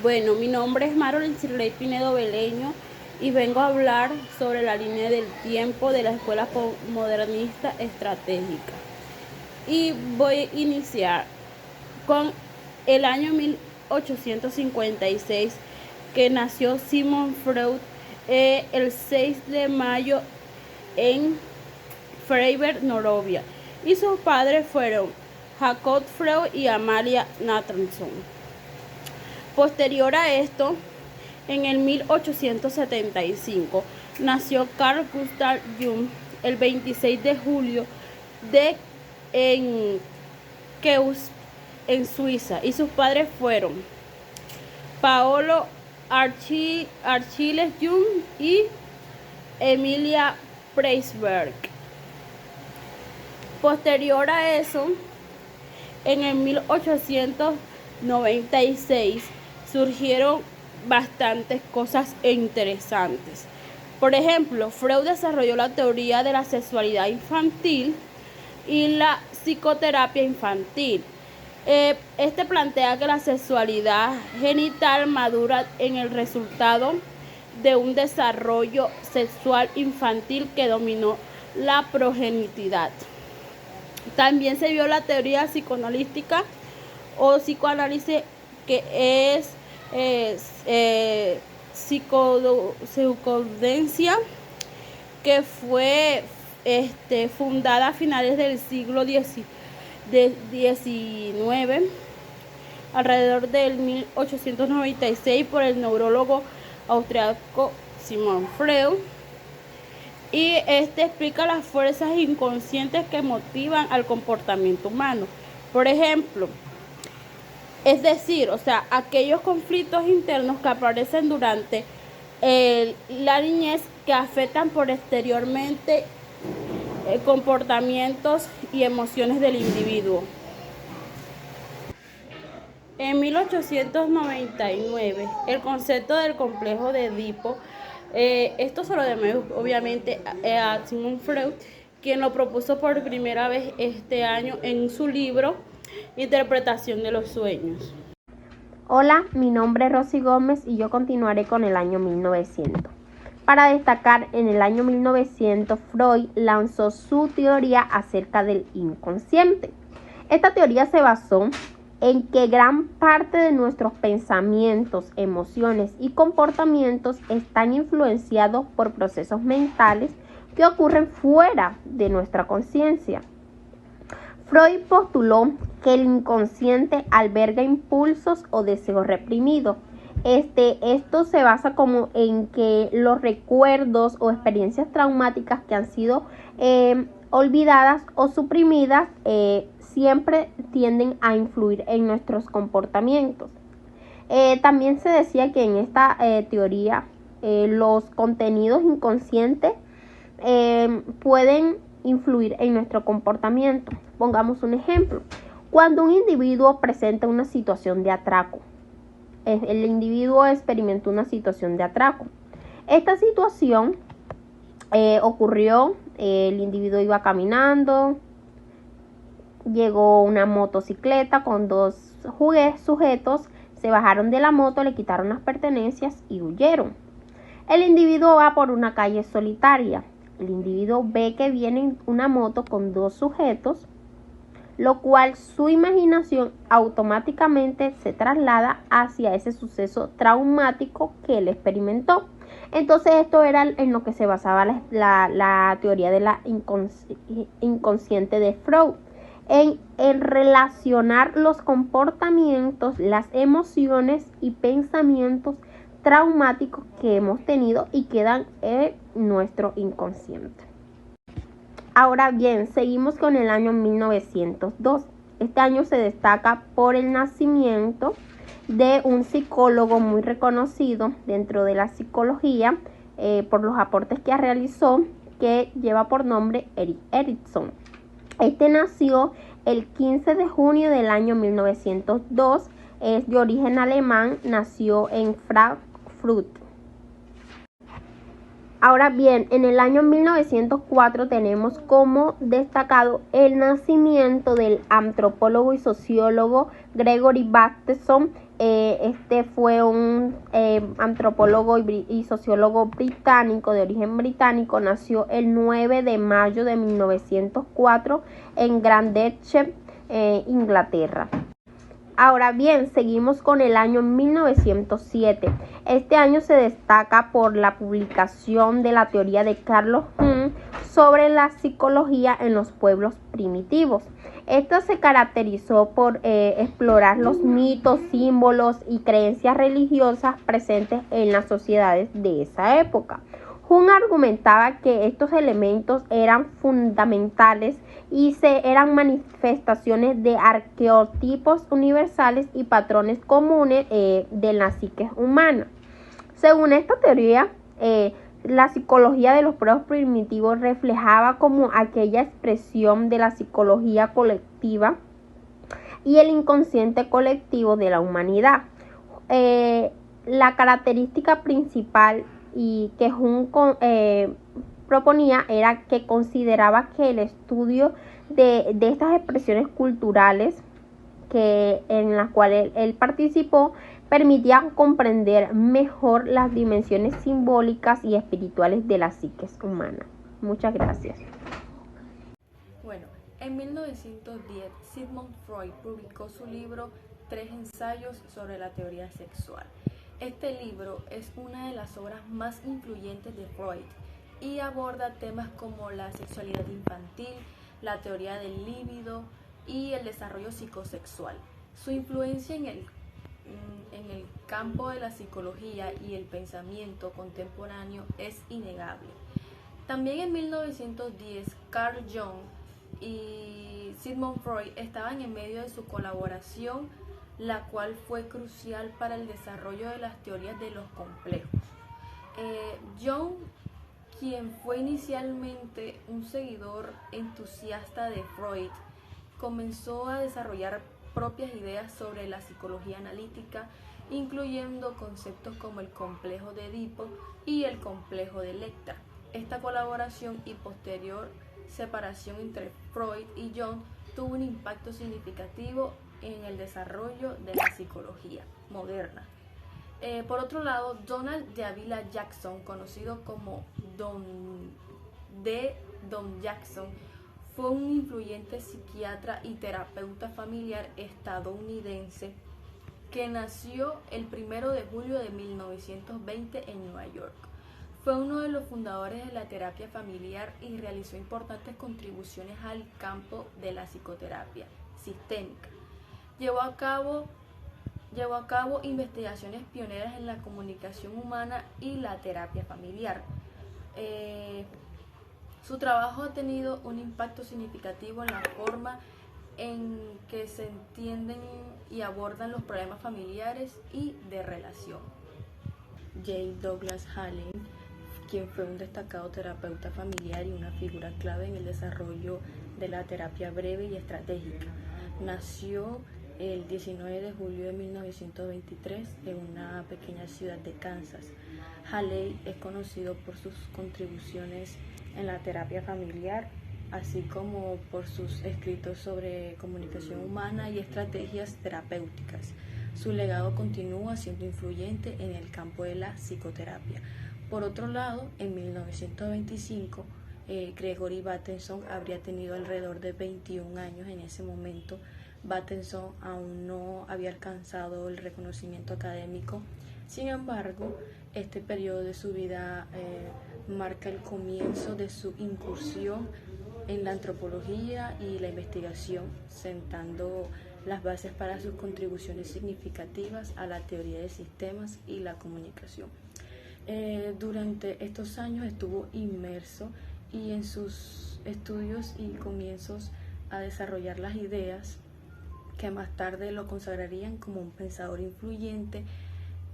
Bueno, mi nombre es Marolyn Cirley Pinedo Beleño y vengo a hablar sobre la línea del tiempo de la Escuela Modernista Estratégica. Y voy a iniciar con el año 1856, que nació Sigmund Freud el 6 de mayo en Freiberg, Noruega, y sus padres fueron Jacob Freud y Amalia Nathanson. Posterior a esto, en el 1875, nació Carl Gustav Jung el 26 de julio en Keus, en Suiza, y sus padres fueron Paolo Achilles Jung y Emilia Preisberg. Posterior a eso, en el 1896, surgieron bastantes cosas interesantes. Por ejemplo, Freud desarrolló la teoría de la sexualidad infantil y la psicoterapia infantil. Este plantea que la sexualidad genital madura en el resultado de un desarrollo sexual infantil que dominó la progenitidad. También se vio la teoría psicoanalítica o psicoanálisis, que es psicodencia, que fue fundada a finales del siglo XIX, alrededor del 1896, por el neurólogo austriaco Sigmund Freud. Y explica las fuerzas inconscientes que motivan al comportamiento humano. Por ejemplo, es decir, aquellos conflictos internos que aparecen durante la niñez, que afectan posteriormente comportamientos y emociones del individuo. En 1899, el concepto del complejo de Edipo, esto se lo debemos obviamente a Sigmund Freud, quien lo propuso por primera vez este año en su libro Interpretación de los sueños. Hola, mi nombre es Rosy Gómez y yo continuaré con el año 1900. Para destacar, en el año 1900, Freud lanzó su teoría acerca del inconsciente. Esta teoría se basó en que gran parte de nuestros pensamientos, emociones y comportamientos están influenciados por procesos mentales que ocurren fuera de nuestra conciencia. Freud postuló que el inconsciente alberga impulsos o deseos reprimidos. Esto se basa como en que los recuerdos o experiencias traumáticas que han sido olvidadas o suprimidas siempre tienden a influir en nuestros comportamientos. También se decía que en esta teoría los contenidos inconscientes pueden influir en nuestro comportamiento. Pongamos un ejemplo. Cuando un individuo presenta una situación de atraco, el individuo experimentó una situación de atraco. Esta situación ocurrió, el individuo iba caminando, llegó una motocicleta con dos sujetos, se bajaron de la moto, le quitaron las pertenencias y huyeron. El individuo va por una calle solitaria. El individuo ve que viene una moto con dos sujetos, lo cual su imaginación automáticamente se traslada hacia ese suceso traumático que él experimentó. Entonces esto era en lo que se basaba la teoría de la inconsciente de Freud, en relacionar los comportamientos, las emociones y pensamientos traumáticos que hemos tenido y quedan en nuestro inconsciente. Ahora bien, seguimos con el año 1902. Este año se destaca por el nacimiento de un psicólogo muy reconocido dentro de la psicología por los aportes que realizó, que lleva por nombre Erik Erikson. Este nació el 15 de junio del año 1902, es de origen alemán, nació en Frankfurt. Ahora bien, en el año 1904 tenemos como destacado el nacimiento del antropólogo y sociólogo Gregory Bateson, Este fue un antropólogo y sociólogo británico de origen británico. Nació el 9 de mayo de 1904 en Greenwich, Inglaterra. Ahora bien, seguimos con el año 1907. Este año se destaca por la publicación de la teoría de Carlos Jung sobre la psicología en los pueblos primitivos. Esto se caracterizó por explorar los mitos, símbolos y creencias religiosas presentes en las sociedades de esa época. Jung argumentaba que estos elementos eran fundamentales y eran manifestaciones de arquetipos universales y patrones comunes de la psique humana. Según esta teoría, la psicología de los pueblos primitivos reflejaba como aquella expresión de la psicología colectiva y el inconsciente colectivo de la humanidad. La característica principal y que Jung proponía era que consideraba que el estudio de estas expresiones culturales en las cuales él participó permitía comprender mejor las dimensiones simbólicas y espirituales de la psique humana. Muchas gracias. Bueno, en 1910 Sigmund Freud publicó su libro Tres ensayos sobre la teoría sexual. Este libro es una de las obras más influyentes de Freud y aborda temas como la sexualidad infantil, la teoría del líbido y el desarrollo psicosexual. Su influencia en el campo de la psicología y el pensamiento contemporáneo es innegable. También en 1910, Carl Jung y Sigmund Freud estaban en medio de su colaboración, la cual fue crucial para el desarrollo de las teorías de los complejos. Jung, quien fue inicialmente un seguidor entusiasta de Freud, comenzó a desarrollar propias ideas sobre la psicología analítica, incluyendo conceptos como el complejo de Edipo y el complejo de Electra. Esta colaboración y posterior separación entre Freud y Jung tuvo un impacto significativo en el desarrollo de la psicología moderna. Por otro lado, Donald de Avila Jackson, conocido como Don Jackson, fue un influyente psiquiatra y terapeuta familiar estadounidense que nació el 1 de julio de 1920 en Nueva York. Fue uno de los fundadores de la terapia familiar y realizó importantes contribuciones al campo de la psicoterapia sistémica. Llevó a cabo investigaciones pioneras en la comunicación humana y la terapia familiar. Su trabajo ha tenido un impacto significativo en la forma en que se entienden y abordan los problemas familiares y de relación. J. Douglas Hallen, quien fue un destacado terapeuta familiar y una figura clave en el desarrollo de la terapia breve y estratégica, nació el 19 de julio de 1923 en una pequeña ciudad de Kansas. Haley es conocido por sus contribuciones en la terapia familiar, así como por sus escritos sobre comunicación humana y estrategias terapéuticas. Su legado continúa siendo influyente en el campo de la psicoterapia. Por otro lado, en 1925, Gregory Bateson habría tenido alrededor de 21 años en ese momento. Bateson aún no había alcanzado el reconocimiento académico. Sin embargo, este periodo de su vida marca el comienzo de su incursión en la antropología y la investigación, sentando las bases para sus contribuciones significativas a la teoría de sistemas y la comunicación. Durante estos años estuvo inmerso y en sus estudios y comienzos a desarrollar las ideas que más tarde lo consagrarían como un pensador influyente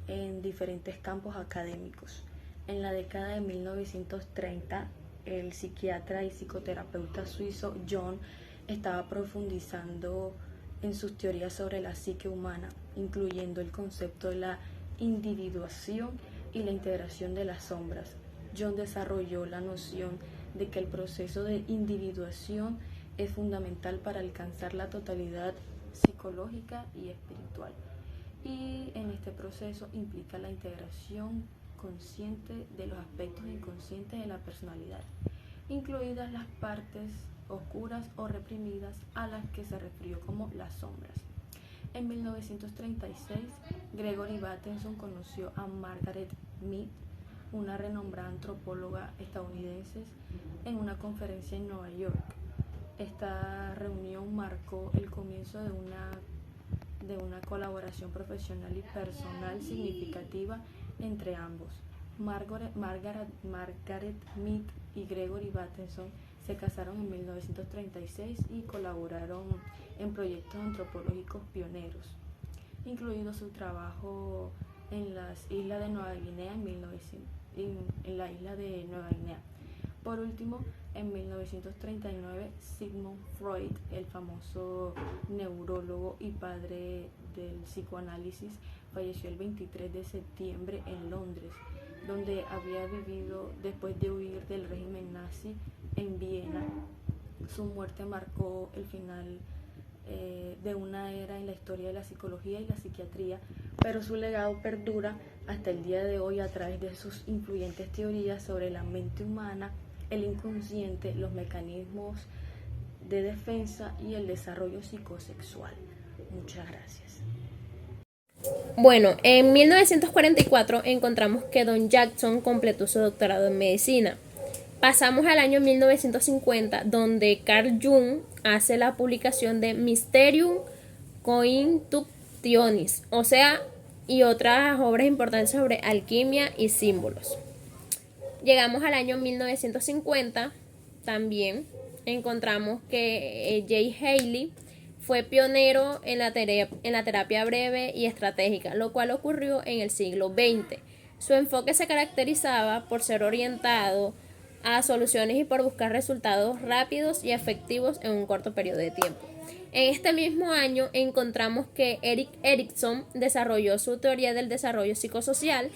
en diferentes campos académicos. En la década de 1930, el psiquiatra y psicoterapeuta suizo Jung estaba profundizando en sus teorías sobre la psique humana, incluyendo el concepto de la individuación y la integración de las sombras. Jung desarrolló la noción de que el proceso de individuación es fundamental para alcanzar la totalidad psicológica y espiritual. y en este proceso implica la integración consciente de los aspectos inconscientes de la personalidad, incluidas las partes oscuras o reprimidas a las que se refirió como las sombras. En 1936, Gregory Bateson conoció a Margaret Mead, una renombrada antropóloga estadounidense, en una conferencia en Nueva York. Esta reunión marcó el comienzo de una colaboración profesional y personal significativa entre ambos. Margaret Mead y Gregory Bateson se casaron en 1936 y colaboraron en proyectos antropológicos pioneros, incluido su trabajo en las islas de Nueva Guinea en la isla de Nueva Guinea. Por último, en 1939, Sigmund Freud, el famoso neurólogo y padre del psicoanálisis, falleció el 23 de septiembre en Londres, donde había vivido después de huir del régimen nazi en Viena. Su muerte marcó el final de una era en la historia de la psicología y la psiquiatría, pero su legado perdura hasta el día de hoy a través de sus influyentes teorías sobre la mente humana, el inconsciente, los mecanismos de defensa y el desarrollo psicosexual. Muchas gracias. Bueno, en 1944 encontramos que Don Jackson completó su doctorado en medicina. Pasamos al año 1950, donde Carl Jung hace la publicación de Mysterium Cointuitionis, o sea, y otras obras importantes sobre alquimia y símbolos. Llegamos al año 1950, también encontramos que Jay Haley fue pionero en la terapia breve y estratégica, lo cual ocurrió en el siglo XX. Su enfoque se caracterizaba por ser orientado a soluciones y por buscar resultados rápidos y efectivos en un corto periodo de tiempo. En este mismo año encontramos que Erik Erikson desarrolló su teoría del desarrollo psicosocial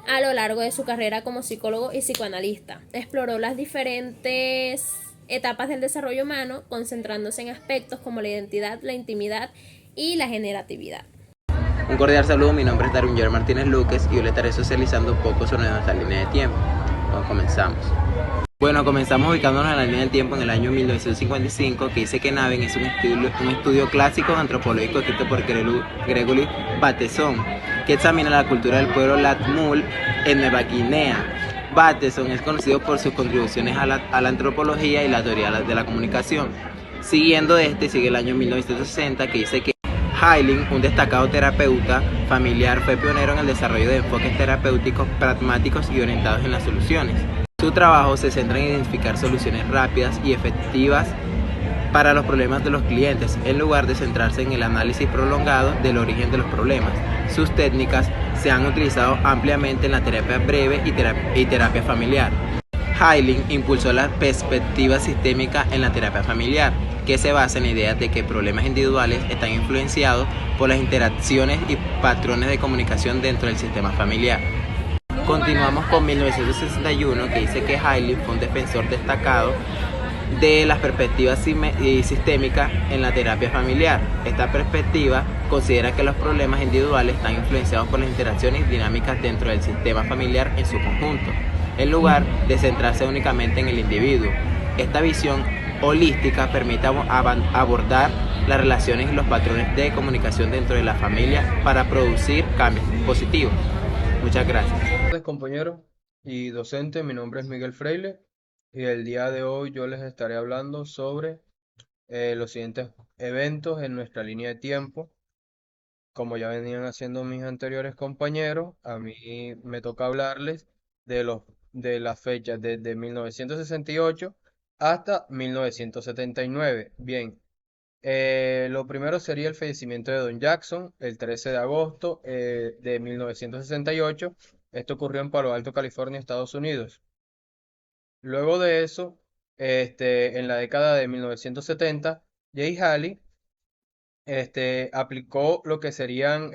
a lo largo de su carrera como psicólogo y psicoanalista. Exploró las diferentes etapas del desarrollo humano, concentrándose en aspectos como la identidad, la intimidad y la generatividad. Un cordial saludo, mi nombre es Darwin Martínez Luques y yo le estaré socializando un poco sobre nuestra línea de tiempo. Bueno, comenzamos. Comenzamos ubicándonos en la línea del tiempo en el año 1955, que dice que Naven es un estudio clásico antropológico escrito por Gregory Bateson, que examina la cultura del pueblo Latmul en Nueva Guinea. Bateson es conocido por sus contribuciones a la antropología y la teoría de la comunicación. Siguiendo sigue el año 1960, que dice que Hailing, un destacado terapeuta familiar, fue pionero en el desarrollo de enfoques terapéuticos pragmáticos y orientados en las soluciones. Su trabajo se centra en identificar soluciones rápidas y efectivas para los problemas de los clientes, en lugar de centrarse en el análisis prolongado del origen de los problemas. Sus técnicas se han utilizado ampliamente en la terapia breve y terapia familiar. Hailing impulsó la perspectiva sistémica en la terapia familiar, que se basa en la idea de que problemas individuales están influenciados por las interacciones y patrones de comunicación dentro del sistema familiar. Continuamos con 1961, que dice que Hailing fue un defensor destacado de las perspectivas sistémicas en la terapia familiar. Esta perspectiva considera que los problemas individuales están influenciados por las interacciones dinámicas dentro del sistema familiar en su conjunto, en lugar de centrarse únicamente en el individuo. Esta visión holística permite abordar las relaciones y los patrones de comunicación dentro de la familia para producir cambios positivos. Muchas gracias. Buenas tardes, compañeros y docentes. Mi nombre es Miguel Freile y el día de hoy yo les estaré hablando sobre los siguientes eventos en nuestra línea de tiempo. Como ya venían haciendo mis anteriores compañeros, a mí me toca hablarles de las fechas desde 1968 hasta 1979. Bien, lo primero sería el fallecimiento de Don Jackson el 13 de agosto de 1968. Esto ocurrió en Palo Alto, California, Estados Unidos. Luego de eso, en la década de 1970, Jay Haley aplicó lo que serían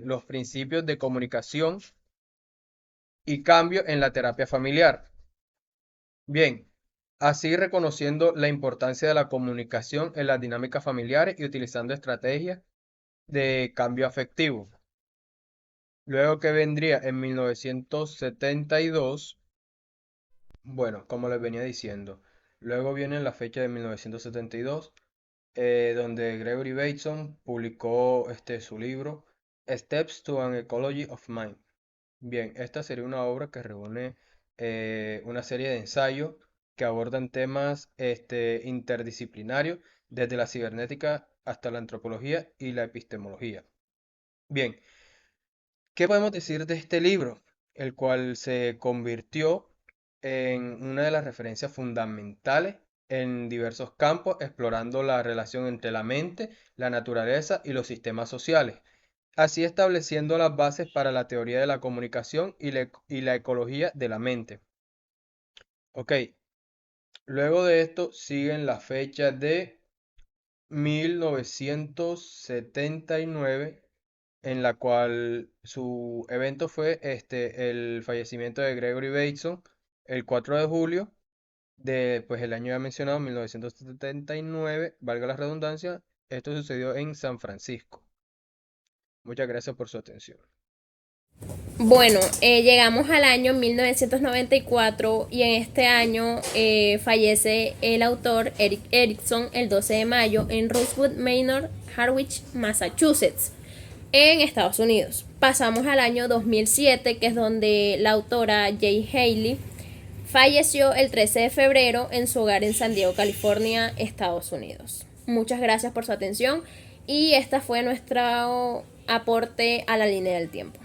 los principios de comunicación y cambio en la terapia familiar. Bien, así reconociendo la importancia de la comunicación en las dinámicas familiares y utilizando estrategias de cambio afectivo. Luego que vendría en 1972, bueno, como les venía diciendo, luego viene la fecha de 1972, donde Gregory Bateson publicó su libro Steps to an Ecology of Mind. Bien, esta sería una obra que reúne una serie de ensayos que abordan temas interdisciplinarios desde la cibernética hasta la antropología y la epistemología. Bien, ¿qué podemos decir de este libro? El cual se convirtió en una de las referencias fundamentales en diversos campos, explorando la relación entre la mente, la naturaleza y los sistemas sociales, así estableciendo las bases para la teoría de la comunicación y la ecología de la mente. Ok, luego de esto siguen las fechas de 1979, en la cual su evento fue el fallecimiento de Gregory Bateson el 4 de julio de pues, el año ya mencionado, 1979, valga la redundancia. Esto sucedió en San Francisco. Muchas gracias por su atención. Bueno, llegamos al año 1994 y en este año fallece el autor Eric Erikson el 12 de mayo en Rosewood Manor, Harwich, Massachusetts, en Estados Unidos. Pasamos al año 2007, que es donde la autora Jay Haley falleció el 13 de febrero en su hogar en San Diego, California, Estados Unidos. Muchas gracias por su atención y este fue nuestro aporte a la línea del tiempo.